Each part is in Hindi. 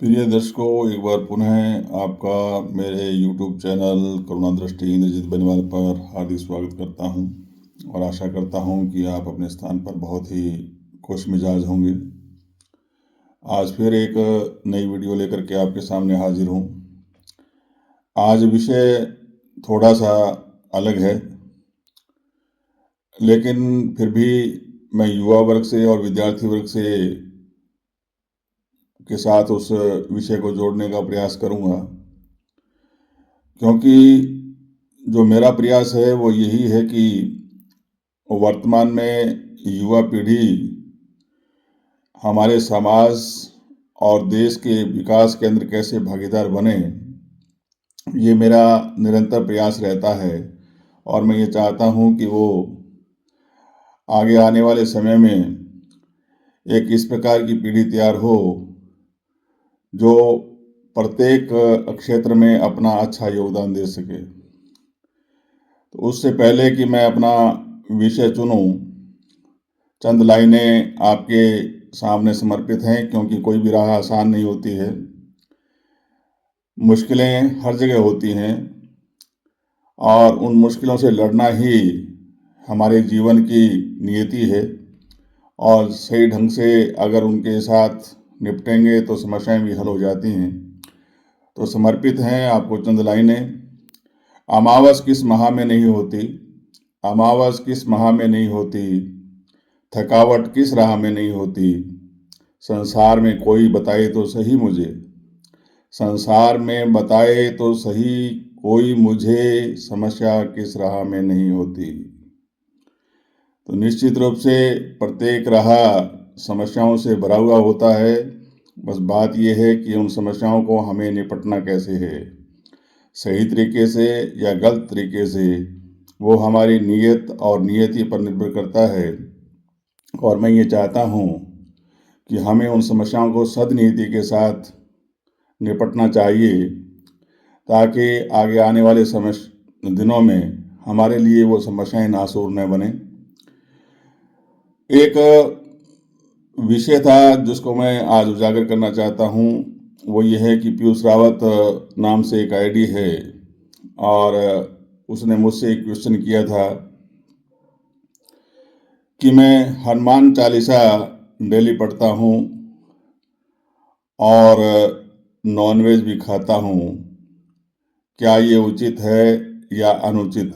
प्रिय दर्शकों, एक बार पुनः आपका मेरे YouTube चैनल करुणा दृष्टि इंद्रजीत बेनीवाल पर हार्दिक स्वागत करता हूं और आशा करता हूं कि आप अपने स्थान पर बहुत ही खुश मिजाज होंगे। आज फिर एक नई वीडियो लेकर के आपके सामने हाजिर हूं। आज विषय थोड़ा सा अलग है, लेकिन फिर भी मैं युवा वर्ग से और विद्यार्थी वर्ग से के साथ उस विषय को जोड़ने का प्रयास करूंगा, क्योंकि जो मेरा प्रयास है वो यही है कि वर्तमान में युवा पीढ़ी हमारे समाज और देश के विकास के अंदर कैसे भागीदार बने, ये मेरा निरंतर प्रयास रहता है। और मैं ये चाहता हूँ कि वो आगे आने वाले समय में एक इस प्रकार की पीढ़ी तैयार हो जो प्रत्येक क्षेत्र में अपना अच्छा योगदान दे सके। तो उससे पहले कि मैं अपना विषय चुनूं, चंद लाइनें आपके सामने समर्पित हैं, क्योंकि कोई भी राह आसान नहीं होती है। मुश्किलें हर जगह होती हैं और उन मुश्किलों से लड़ना ही हमारे जीवन की नियति है। और सही ढंग से अगर उनके साथ निपटेंगे तो समस्याएं भी हल हो जाती हैं। तो समर्पित हैं आपको चंद लाइनें। अमावस किस माह में नहीं होती, अमावस किस माह में नहीं होती, थकावट किस राह में नहीं होती, संसार में कोई बताए तो सही मुझे, संसार में बताए तो सही कोई मुझे, समस्या किस राह में नहीं होती। तो निश्चित रूप से प्रत्येक राह समस्याओं से भरा हुआ होता है। बस बात यह है कि उन समस्याओं को हमें निपटना कैसे है, सही तरीके से या गलत तरीके से, वो हमारी नीयत और नियति पर निर्भर करता है। और मैं ये चाहता हूँ कि हमें उन समस्याओं को सद्नीति के साथ निपटना चाहिए, ताकि आगे आने वाले दिनों में हमारे लिए वो समस्याएं नासूर न बने। एक विषय था जिसको मैं आज उजागर करना चाहता हूँ, वो ये है कि पीयूष रावत नाम से एक आईडी है और उसने मुझसे एक क्वेश्चन किया था कि मैं हनुमान चालीसा डेली पढ़ता हूँ और नॉनवेज भी खाता हूँ, क्या ये उचित है या अनुचित।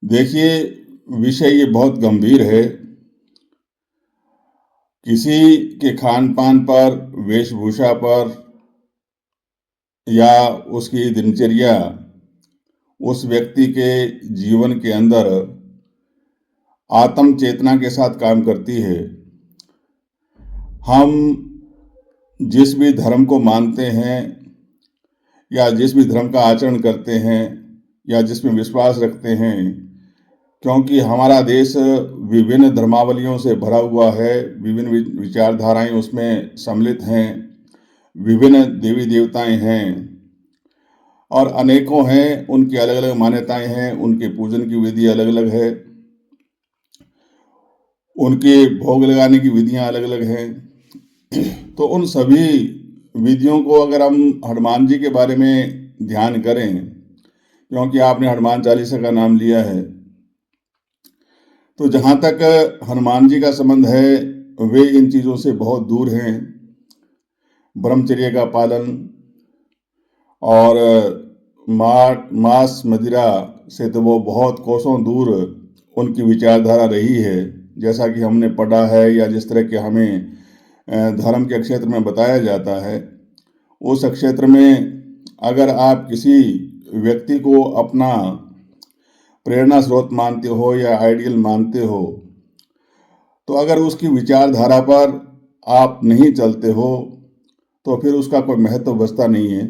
देखिए, विषय ये बहुत गंभीर है। किसी के खान पान पर, वेशभूषा पर या उसकी दिनचर्या उस व्यक्ति के जीवन के अंदर आत्म चेतना के साथ काम करती है। हम जिस भी धर्म को मानते हैं या जिस भी धर्म का आचरण करते हैं या जिसमें विश्वास रखते हैं, क्योंकि हमारा देश विभिन्न धर्मावलियों से भरा हुआ है, विभिन्न विचारधाराएं उसमें सम्मिलित हैं, विभिन्न देवी देवताएं हैं और अनेकों हैं, उनकी अलग अलग मान्यताएं हैं, उनके पूजन की विधि अलग अलग है, उनके भोग लगाने की विधियां अलग अलग हैं। तो उन सभी विधियों को अगर हम हनुमान जी के बारे में ध्यान करें, क्योंकि आपने हनुमान चालीसा का नाम लिया है, तो जहाँ तक हनुमान जी का संबंध है वे इन चीज़ों से बहुत दूर हैं। ब्रह्मचर्य का पालन और मांस मदिरा से तो वो बहुत कोसों दूर उनकी विचारधारा रही है, जैसा कि हमने पढ़ा है या जिस तरह के हमें धर्म के क्षेत्र में बताया जाता है। उस क्षेत्र में अगर आप किसी व्यक्ति को अपना प्रेरणा स्रोत मानते हो या आइडियल मानते हो, तो अगर उसकी विचारधारा पर आप नहीं चलते हो तो फिर उसका कोई महत्व बचता नहीं है।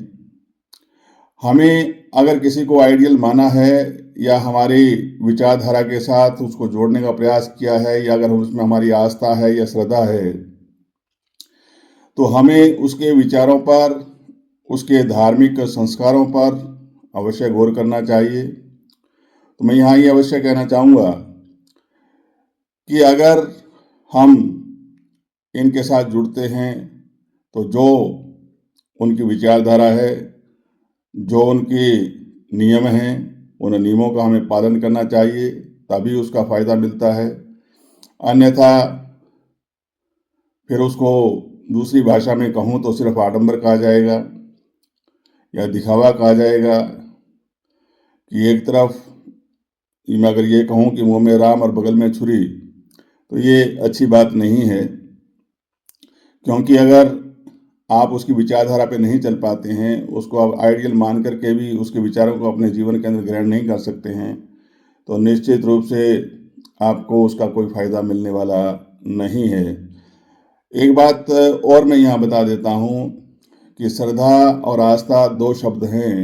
हमें अगर किसी को आइडियल माना है या हमारी विचारधारा के साथ उसको जोड़ने का प्रयास किया है या अगर उसमें हमारी आस्था है या श्रद्धा है, तो हमें उसके विचारों पर, उसके धार्मिक संस्कारों पर अवश्य गौर करना चाहिए। तो मैं यहाँ ये अवश्य कहना चाहूँगा कि अगर हम इनके साथ जुड़ते हैं तो जो उनकी विचारधारा है, जो उनके नियम हैं, उन नियमों का हमें पालन करना चाहिए, तभी उसका फ़ायदा मिलता है। अन्यथा फिर उसको दूसरी भाषा में कहूँ तो सिर्फ आडंबर कहा जाएगा या दिखावा कहा जाएगा कि एक तरफ मैं अगर ये कहूँ कि मुँह में राम और बगल में छुरी, तो ये अच्छी बात नहीं है। क्योंकि अगर आप उसकी विचारधारा पे नहीं चल पाते हैं, उसको आप आइडियल मान करके भी उसके विचारों को अपने जीवन के अंदर ग्रहण नहीं कर सकते हैं, तो निश्चित रूप से आपको उसका कोई फ़ायदा मिलने वाला नहीं है। एक बात और मैं यहाँ बता देता हूँ कि श्रद्धा और आस्था दो शब्द हैं।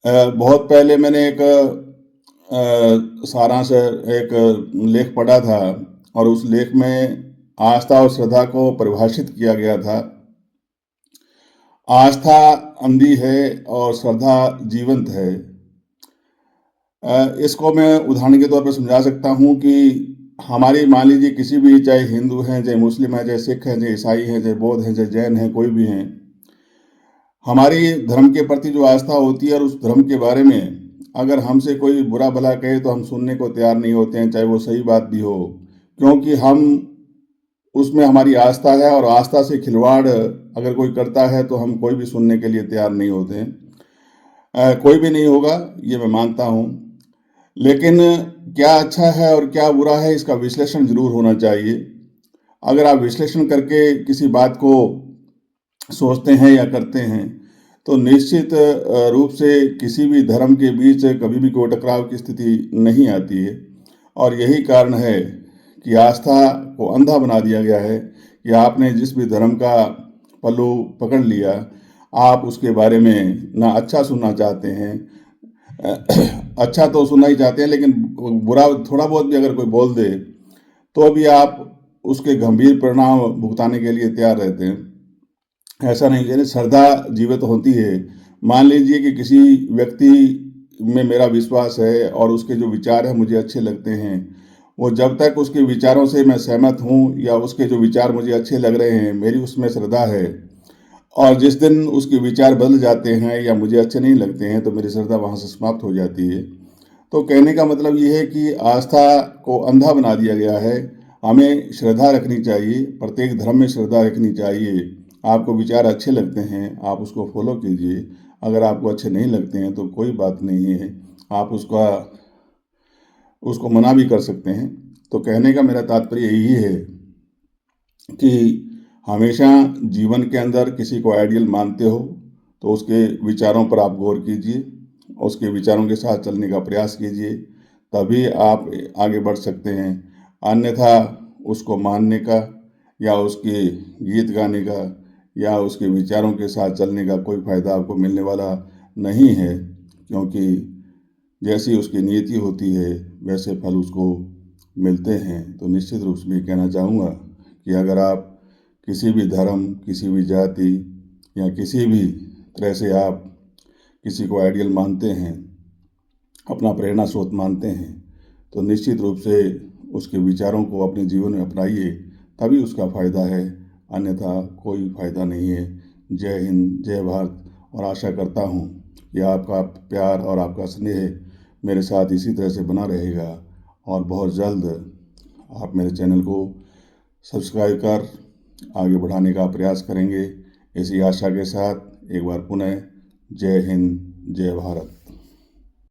बहुत पहले मैंने एक सारांश एक लेख पढ़ा था और उस लेख में आस्था और श्रद्धा को परिभाषित किया गया था। आस्था अंधी है और श्रद्धा जीवंत है। इसको मैं उदाहरण के तौर पर समझा सकता हूँ कि हमारी मान लीजिए किसी भी, चाहे हिंदू हैं, चाहे मुस्लिम हैं, चाहे सिख हैं, चाहे ईसाई हैं, चाहे बौद्ध हैं, चाहे जैन हैं, कोई भी हैं, हमारी धर्म के प्रति जो आस्था होती है और उस धर्म के बारे में अगर हमसे कोई बुरा भला कहे तो हम सुनने को तैयार नहीं होते हैं, चाहे वो सही बात भी हो, क्योंकि हम उसमें हमारी आस्था है और आस्था से खिलवाड़ अगर कोई करता है तो हम कोई भी सुनने के लिए तैयार नहीं होते हैं। कोई भी नहीं होगा, ये मैं मानता हूँ। लेकिन क्या अच्छा है और क्या बुरा है, इसका विश्लेषण जरूर होना चाहिए। अगर आप विश्लेषण करके किसी बात को सोचते हैं या करते हैं तो निश्चित रूप से किसी भी धर्म के बीच कभी भी कोई टकराव की स्थिति नहीं आती है। और यही कारण है कि आस्था को अंधा बना दिया गया है कि आपने जिस भी धर्म का पल्लू पकड़ लिया, आप उसके बारे में ना अच्छा सुनना चाहते हैं, अच्छा तो सुनना ही चाहते हैं, लेकिन बुरा थोड़ा बहुत भी अगर कोई बोल दे तो भी आप उसके गंभीर परिणाम भुगताने के लिए तैयार रहते हैं। ऐसा नहीं, यानी श्रद्धा जीवित होती है। मान लीजिए कि किसी व्यक्ति में मेरा विश्वास है और उसके जो विचार हैं मुझे अच्छे लगते हैं, वो जब तक उसके विचारों से मैं सहमत हूँ या उसके जो विचार मुझे अच्छे लग रहे हैं, मेरी उसमें श्रद्धा है। और जिस दिन उसके विचार बदल जाते हैं या मुझे अच्छे नहीं लगते हैं तो मेरी श्रद्धा वहाँ से समाप्त हो जाती है। तो कहने का मतलब ये है कि आस्था को अंधा बना दिया गया है। हमें श्रद्धा रखनी चाहिए, प्रत्येक धर्म में श्रद्धा रखनी चाहिए। आपको विचार अच्छे लगते हैं, आप उसको फॉलो कीजिए। अगर आपको अच्छे नहीं लगते हैं तो कोई बात नहीं है, आप उसको मना भी कर सकते हैं। तो कहने का मेरा तात्पर्य यही है कि हमेशा जीवन के अंदर किसी को आइडियल मानते हो तो उसके विचारों पर आप गौर कीजिए, उसके विचारों के साथ चलने का प्रयास कीजिए, तभी आप आगे बढ़ सकते हैं। अन्यथा उसको मानने का या उसके गीत गाने का या उसके विचारों के साथ चलने का कोई फ़ायदा आपको मिलने वाला नहीं है, क्योंकि जैसी उसकी नीति होती है वैसे फल उसको मिलते हैं। तो निश्चित रूप से मैं कहना चाहूँगा कि अगर आप किसी भी धर्म, किसी भी जाति या किसी भी तरह से आप किसी को आइडियल मानते हैं, अपना प्रेरणा स्रोत मानते हैं, तो निश्चित रूप से उसके विचारों को अपने जीवन में अपनाइए, तभी उसका फ़ायदा है, अन्यथा कोई फ़ायदा नहीं है। जय हिंद, जय भारत। और आशा करता हूँ कि आपका प्यार और आपका स्नेह मेरे साथ इसी तरह से बना रहेगा और बहुत जल्द आप मेरे चैनल को सब्सक्राइब कर आगे बढ़ाने का प्रयास करेंगे। इसी आशा के साथ एक बार पुनः जय हिंद, जय भारत।